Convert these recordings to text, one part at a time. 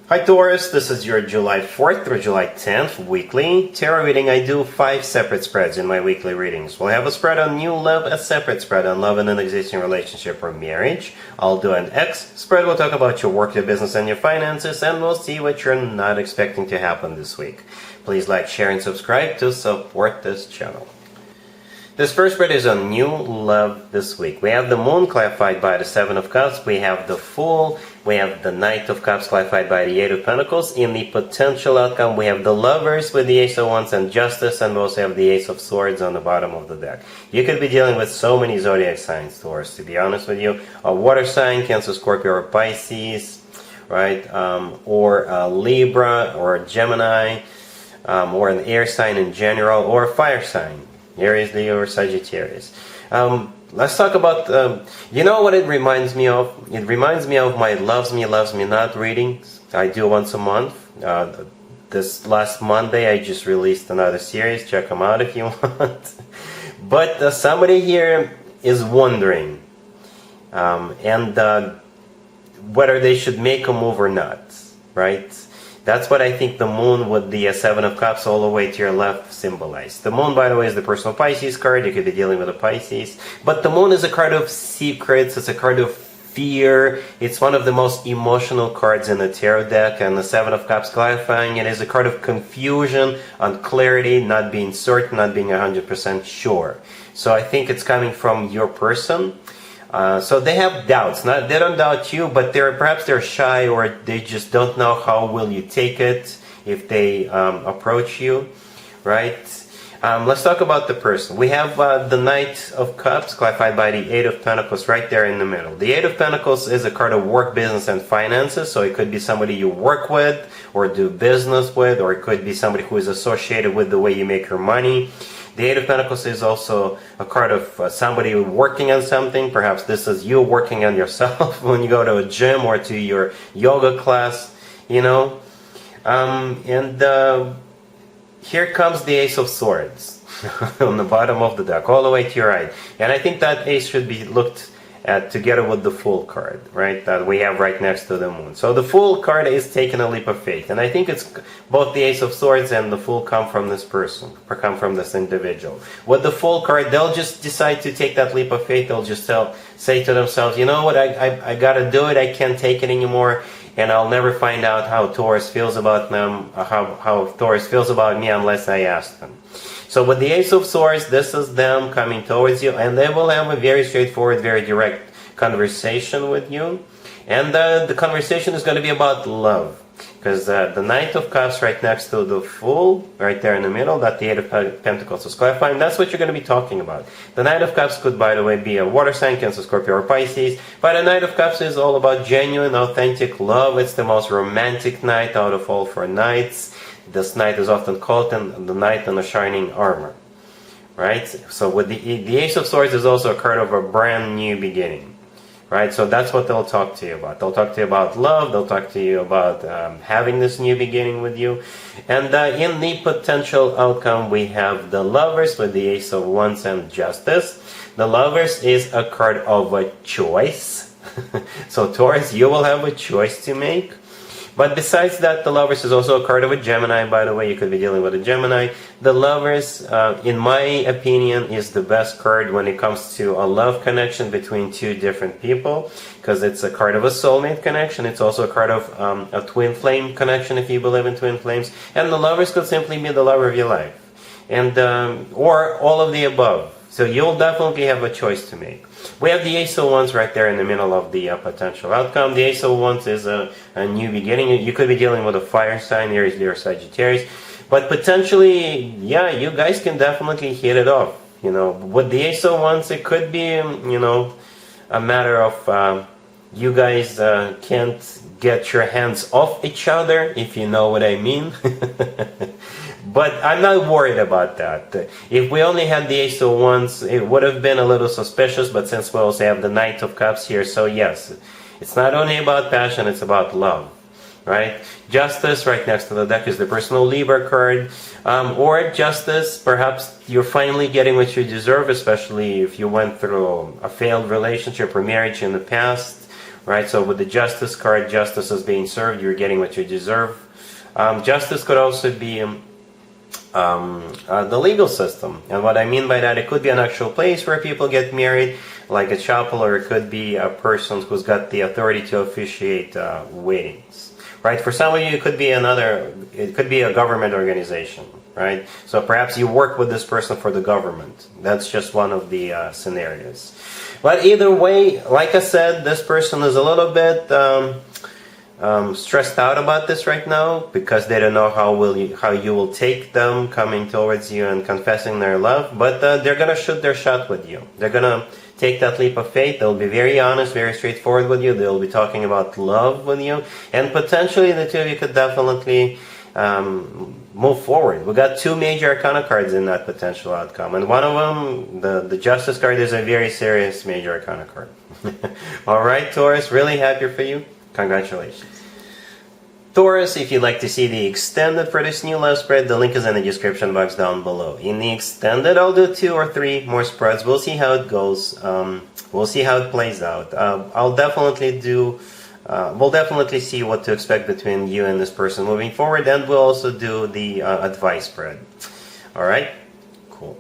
Hi Taurus, this is your July 4th through July 10th weekly tarot reading. I do 5 separate spreads in my weekly readings. We'll have a spread on new love, a separate spread on love and an existing relationship or marriage. I'll do an X spread. We'll talk about your work, your business, and your finances, and we'll see what you're not expecting to happen this week. Please like, share, and subscribe to support this channel. This first spread is on new love this week. We have the Moon clarified by the Seven of Cups. We have the Fool. We have the Knight of Cups clarified by the Eight of Pentacles. In the potential outcome, we have the Lovers with the Ace of Wands and Justice, and we also have the Ace of Swords on the bottom of the deck. You could be dealing with so many zodiac signs, Taurus, to be honest with you. A water sign, Cancer, Scorpio, or Pisces, right? Or a Libra, or a Gemini, or an air sign in general, or a fire sign. Aries, Leo, or Sagittarius. Let's talk about, you know what it reminds me of? It reminds me of my Loves Me, Loves Me Not readings. I do once a month. This last Monday, I just released another series. Check them out if you want. But somebody here is wondering whether they should make a move or not, right? That's what I think the Moon with the Seven of Cups all the way to your left symbolizes. The Moon, by the way, is the personal Pisces card. You could be dealing with a Pisces. But the Moon is a card of secrets. It's a card of fear. It's one of the most emotional cards in the tarot deck. And the Seven of Cups clarifying it is a card of confusion, unclarity, not being certain, not being 100% sure. So I think it's coming from your person. So they have doubts. They don't doubt you, but perhaps they're shy, or they just don't know how will you take it if they approach you, right? Let's talk about the person. We have the Knight of Cups clarified by the Eight of Pentacles right there in the middle. The Eight of Pentacles is a card of work, business, and finances. So it could be somebody you work with or do business with, or it could be somebody who is associated with the way you make your money. The Eight of Pentacles is also a card of somebody working on something. Perhaps this is you working on yourself when you go to a gym or to your yoga class, you know. Here comes the Ace of Swords on the bottom of the deck, all the way to your right. And I think that ace should be looked at together with the Fool card, right, that we have right next to the Moon. So the Fool card is taking a leap of faith. And I think it's both the Ace of Swords and the Fool come from this person, or come from this individual. With the Fool card, they'll just decide to take that leap of faith. They'll just say to themselves, you know what, I gotta do it. I can't take it anymore. And I'll never find out how Taurus feels about them, how Taurus feels about me unless I ask them. So with the Ace of Swords, this is them coming towards you, and they will have a very straightforward, very direct conversation with you. And the conversation is going to be about love. Because the Knight of Cups right next to the Fool, right there in the middle, that the Eight of Pentacles is clarifying, that's what you're going to be talking about. The Knight of Cups could, by the way, be a water sign, Cancer, Scorpio, or Pisces. But the Knight of Cups is all about genuine, authentic love. It's the most romantic knight out of all 4 knights. This knight is often called the Knight in the Shining Armor, right? So with the Ace of Swords is also a card of a brand new beginning. Right, so that's what they'll talk to you about. They'll talk to you about love. They'll talk to you about having this new beginning with you. And in the potential outcome, we have the Lovers with the Ace of Wands and Justice. The Lovers is a card of a choice. So Taurus, you will have a choice to make. But besides that, the Lovers is also a card of a Gemini, by the way. You could be dealing with a Gemini. The Lovers, in my opinion, is the best card when it comes to a love connection between 2 different people. Because it's a card of a soulmate connection. It's also a card of a twin flame connection, if you believe in twin flames. And the Lovers could simply be the lover of your life. And or all of the above. So you'll definitely have a choice to make. We have the Ace of Wands right there in the middle of the potential outcome. The Ace of Wands is a new beginning. You could be dealing with a fire sign, Aries, Leo, or Sagittarius. But potentially, yeah, you guys can definitely hit it off. You know, with the Ace of Wands, it could be, you know, a matter of you guys can't get your hands off each other, if you know what I mean. But I'm not worried about that. If we only had the Ace of Wands, it would have been a little suspicious, but since we also have the Knight of Cups here, so yes, it's not only about passion, it's about love, right? Justice, right next to the deck, is the personal Libra card. Or Justice, perhaps you're finally getting what you deserve, especially if you went through a failed relationship or marriage in the past, right? So with the Justice card, justice is being served, you're getting what you deserve. Justice could also be the legal system. And what I mean by that, it could be an actual place where people get married, like a chapel, or it could be a person who's got the authority to officiate weddings. Right? For some of you, it could be a government organization, right? So perhaps you work with this person for the government. That's just one of the scenarios. But either way, like I said, this person is a little bit stressed out about this right now because they don't know how you will take them coming towards you and confessing their love. But they're gonna shoot their shot with you. They're gonna take that leap of faith. They'll be very honest, very straightforward with you. They'll be talking about love with you, and potentially the two of you could definitely move forward. We got two major arcana cards in that potential outcome, and one of them, the Justice card, is a very serious major arcana card. All right, Taurus, really happy for you. Congratulations. Taurus, if you'd like to see the extended for this new love spread, the link is in the description box down below. In the extended, I'll do 2 or 3 more spreads. We'll see how it goes. We'll see how it plays out. We'll definitely see what to expect between you and this person moving forward, and we'll also do the advice spread. Alright? Cool.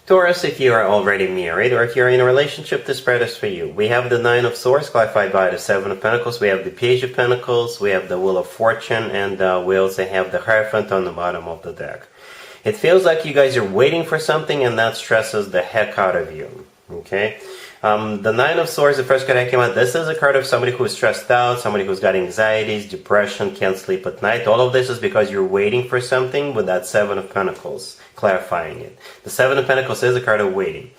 Taurus, if you are already married or if you're in a relationship, this spread is for you. We have the 9 of Swords, clarified by the 7 of Pentacles. We have the Page of Pentacles. We have the Wheel of Fortune. And we also have the Hierophant on the bottom of the deck. It feels like you guys are waiting for something, and that stresses the heck out of you. Okay? The 9 of Swords, the first card that came out, this is a card of somebody who is stressed out, somebody who's got anxieties, depression, can't sleep at night. All of this is because you're waiting for something with that 7 of Pentacles, clarifying it. The 7 of Pentacles is a card of waiting.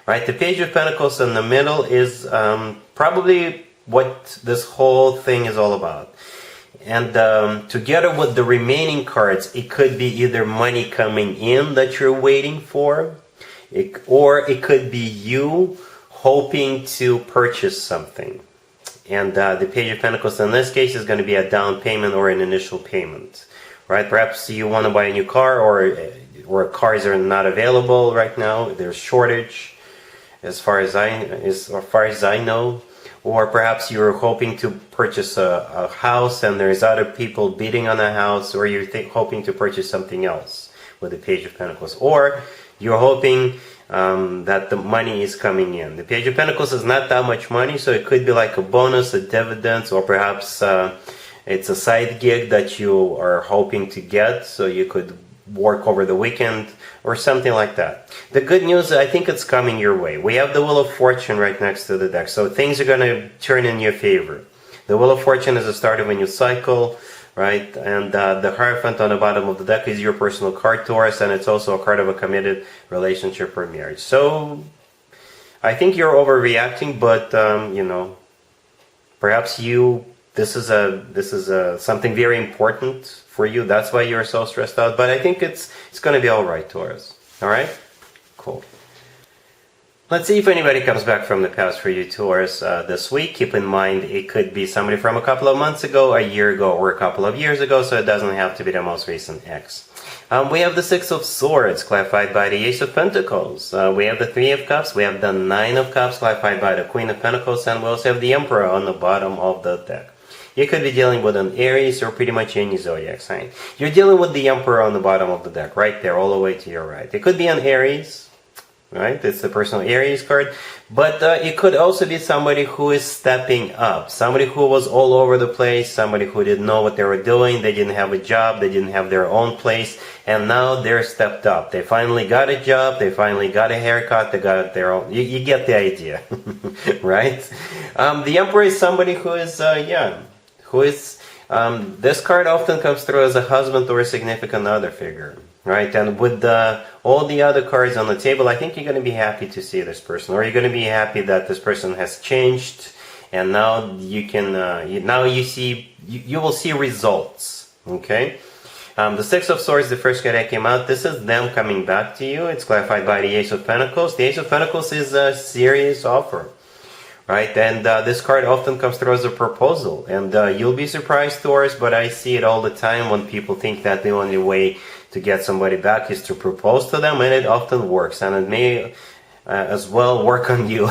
Right? The Page of Pentacles in the middle is probably what this whole thing is all about. And together with the remaining cards, it could be either money coming in that you're waiting for, or it could be you hoping to purchase something. And the Page of Pentacles in this case is going to be a down payment or an initial payment. Right? Perhaps you want to buy a new car, or cars are not available right now. There's shortage as far as I know. Or perhaps you're hoping to purchase a house and there's other people bidding on a house, or you're hoping to purchase something else with the Page of Pentacles. Or you're hoping that the money is coming in. The Page of Pentacles is not that much money, so it could be like a bonus, a dividend, or perhaps it's a side gig that you are hoping to get, so you could work over the weekend or something like that. The good news, I think it's coming your way. We have the Wheel of Fortune right next to the deck, so things are going to turn in your favor. The Wheel of Fortune is the start of a new cycle, right? And the Hierophant on the bottom of the deck is your personal card, Taurus, and it's also a card of a committed relationship or marriage. So I think you're overreacting, but perhaps this is something very important for you. That's why you're so stressed out. But I think it's going to be all right, Taurus. All right? Cool. Let's see if anybody comes back from the past for you, Taurus, this week. Keep in mind, it could be somebody from a couple of months ago, a year ago, or a couple of years ago, so it doesn't have to be the most recent ex. We have the 6 of Swords, clarified by the Ace of Pentacles. We have the 3 of Cups. We have the 9 of Cups, clarified by the Queen of Pentacles. And we also have the Emperor on the bottom of the deck. You could be dealing with an Aries or pretty much any zodiac sign. You're dealing with the Emperor on the bottom of the deck, right there, all the way to your right. It could be an Aries, right? It's the personal Aries card. But it could also be somebody who is stepping up. Somebody who was all over the place. Somebody who didn't know what they were doing. They didn't have a job. They didn't have their own place. And now they're stepped up. They finally got a job. They finally got a haircut. They got their own. You get the idea, right? The Emperor is somebody who is young. This card often comes through as a husband or a significant other figure, right? And with all the other cards on the table, I think you're going to be happy to see this person, or you're going to be happy that this person has changed, and now you can, you will see results, okay? The 6 of Swords, the first card that came out, this is them coming back to you. It's clarified by the Ace of Pentacles. The Ace of Pentacles is a serious offer. Right, and this card often comes through as a proposal, and you'll be surprised, Taurus, but I see it all the time when people think that the only way to get somebody back is to propose to them, and it often works, and it may as well work on you.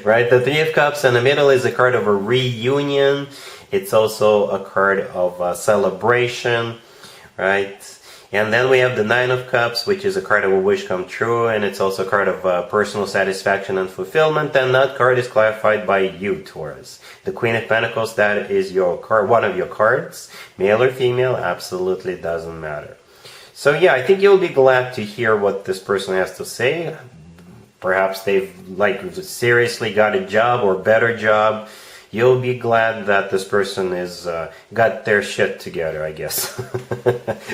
Right? The Three of Cups in the middle is a card of a reunion. It's also a card of a celebration, right? And then we have the Nine of Cups, which is a card of a wish come true, and it's also a card of personal satisfaction and fulfillment. And that card is clarified by you, Taurus. The Queen of Pentacles, that is your card, one of your cards, male or female, absolutely doesn't matter. So yeah, I think you'll be glad to hear what this person has to say. Perhaps they've seriously got a job or better job. You'll be glad that this person is got their shit together, I guess.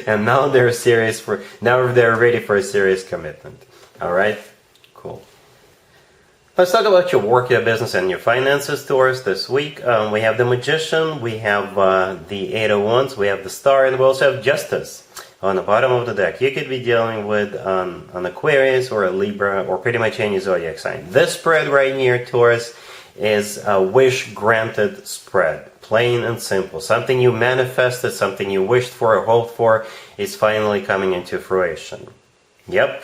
And now they're ready for a serious commitment. All right, cool. Let's talk about your work, your business, and your finances, Taurus, this week. We have the Magician, we have the Eight of Wands, we have the Star, and we also have Justice on the bottom of the deck. You could be dealing with an Aquarius or a Libra or pretty much any zodiac sign. This spread right here, Taurus, is a wish granted spread. Plain and simple. Something you manifested, something you wished for or hoped for is finally coming into fruition. Yep.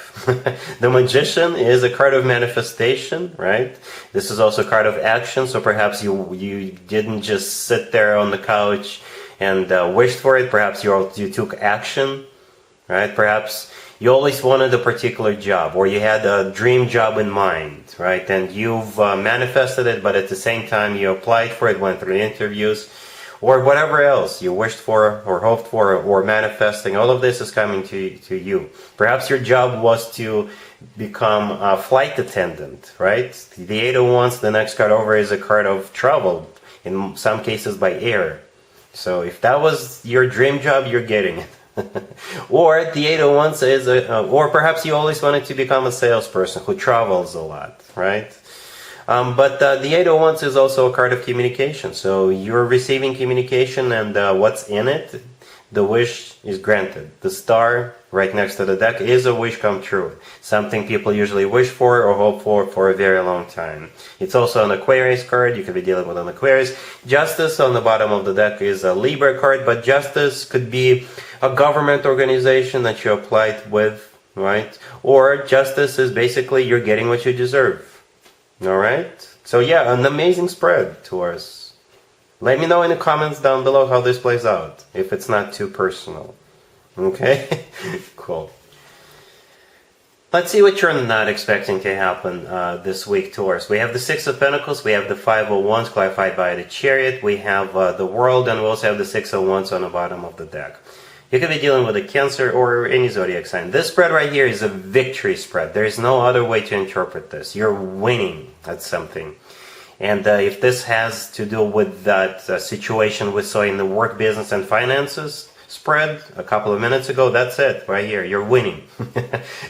The Magician is a card of manifestation, right? This is also a card of action, so perhaps you didn't just sit there on the couch and wished for it. Perhaps you took action, right? Perhaps you always wanted a particular job, or you had a dream job in mind, right? And you've manifested it, but at the same time you applied for it, went through interviews, or whatever else you wished for or hoped for or manifesting. All of this is coming to you. Perhaps your job was to become a flight attendant, right? The Eight of Wands, the next card over, is a card of travel, in some cases by air. So if that was your dream job, you're getting it. Or the Eight of Wands is or perhaps you always wanted to become a salesperson who travels a lot, right? But the Eight of Wands is also a card of communication. So you're receiving communication, and what's in it? The wish is granted. The Star right next to the deck is a wish come true. Something people usually wish for or hope for a very long time. It's also an Aquarius card. You could be dealing with an Aquarius. Justice on the bottom of the deck is a Libra card, but Justice could be a government organization that you applied with, right? Or Justice is basically you're getting what you deserve. All right? So yeah, an amazing spread, Taurus. Let me know in the comments down below how this plays out, if it's not too personal. Okay? Cool. Let's see what you're not expecting to happen this week, Taurus. We have the Six of Pentacles, we have the Five of Wands clarified by the Chariot, we have the World, and we also have the Six of Wands on the bottom of the deck. You could be dealing with a Cancer or any zodiac sign. This spread right here is a victory spread. There is no other way to interpret this. You're winning at something. And if this has to do with that situation we saw in the work, business, and finances spread a couple of minutes ago, that's it right here. You're winning.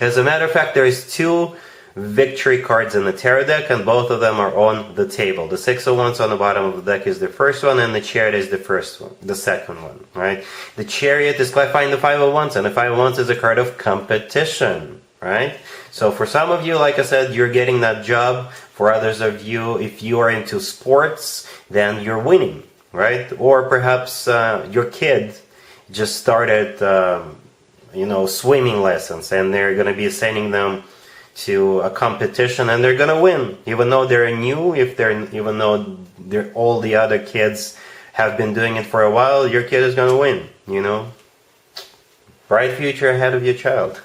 As a matter of fact, there is two victory cards in the tarot deck, and both of them are on the table. The Six of Wands on the bottom of the deck is the first one, and the Chariot is the second one, right? The Chariot is clarifying the Five of Wands, and the Five of Wands is a card of competition, right? So for some of you, like I said, you're getting that job. For others of you, if you are into sports, then you're winning, right? Or perhaps your kid just started, swimming lessons, and they're going to be sending them to a competition, and they're gonna win, even though they're new. Even though all the other kids have been doing it for a while, your kid is gonna win. Bright future ahead of your child.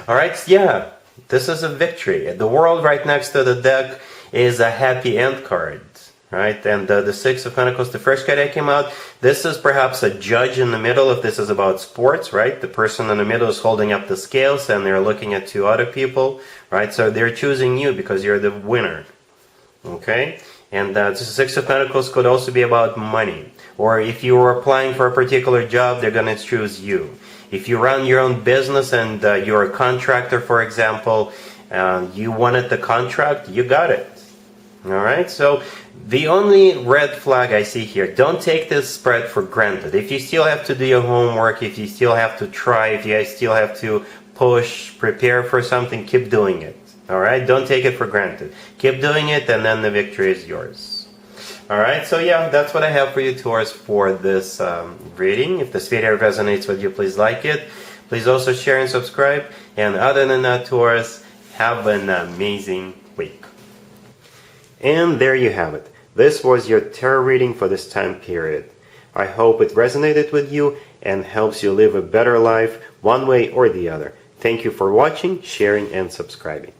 All right, yeah, this is a victory. The World right next to the deck is a happy end card, right? And the Six of Pentacles, the first card that came out, this is perhaps a judge in the middle if this is about sports, right? The person in the middle is holding up the scales and they're looking at two other people, right? So they're choosing you because you're the winner, okay? And the Six of Pentacles could also be about money. Or if you were applying for a particular job, they're going to choose you. If you run your own business and you're a contractor, for example, you wanted the contract, you got it. All right, so the only red flag I see here, don't take this spread for granted. If you still have to do your homework, if you still have to try, if you still have to push, prepare for something, keep doing it. All right, don't take it for granted. Keep doing it, and then the victory is yours. All right, so yeah, that's what I have for you, Taurus, for this reading. If this video resonates with you, please like it. Please also share and subscribe. And other than that, Taurus, have an amazing week. And there you have it. This was your tarot reading for this time period. I hope it resonated with you and helps you live a better life one way or the other. Thank you for watching, sharing, and subscribing.